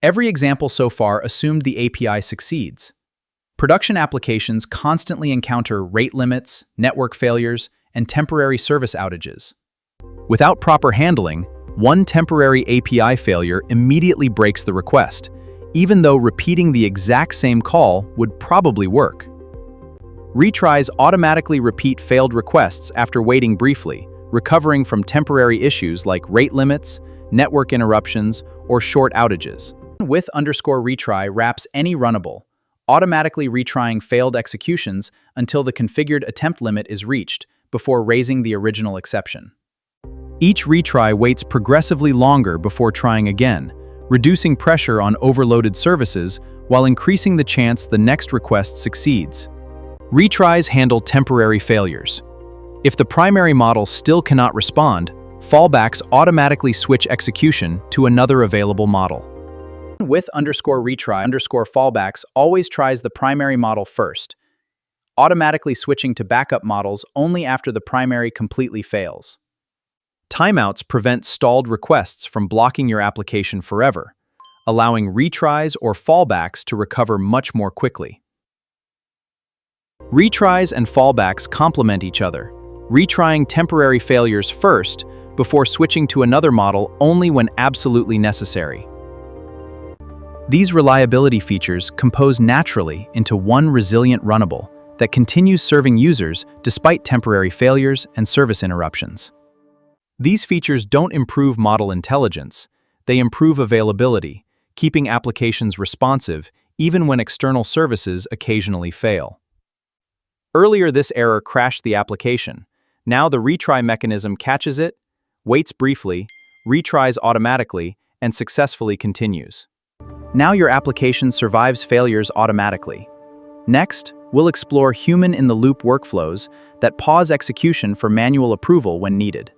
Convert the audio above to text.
Every example so far assumed the API succeeds. Production applications constantly encounter rate limits, network failures, and temporary service outages. Without proper handling, one temporary API failure immediately breaks the request, even though repeating the exact same call would probably work. Retries automatically repeat failed requests after waiting briefly, recovering from temporary issues like rate limits, network interruptions, or short outages. With_retry wraps any runnable, automatically retrying failed executions until the configured attempt limit is reached before raising the original exception. Each retry waits progressively longer before trying again, reducing pressure on overloaded services while increasing the chance the next request succeeds. Retries handle temporary failures. If the primary model still cannot respond, fallbacks automatically switch execution to another available model. With_retry_fallbacks always tries the primary model first, automatically switching to backup models only after the primary completely fails. Timeouts prevent stalled requests from blocking your application forever, allowing retries or fallbacks to recover much more quickly. Retries and fallbacks complement each other, retrying temporary failures first before switching to another model only when absolutely necessary. These reliability features compose naturally into one resilient runnable that continues serving users despite temporary failures and service interruptions. These features don't improve model intelligence, they improve availability, keeping applications responsive even when external services occasionally fail. Earlier, this error crashed the application. Now the retry mechanism catches it, waits briefly, retries automatically, and successfully continues. Now your application survives failures automatically. Next, we'll explore human-in-the-loop workflows that pause execution for manual approval when needed.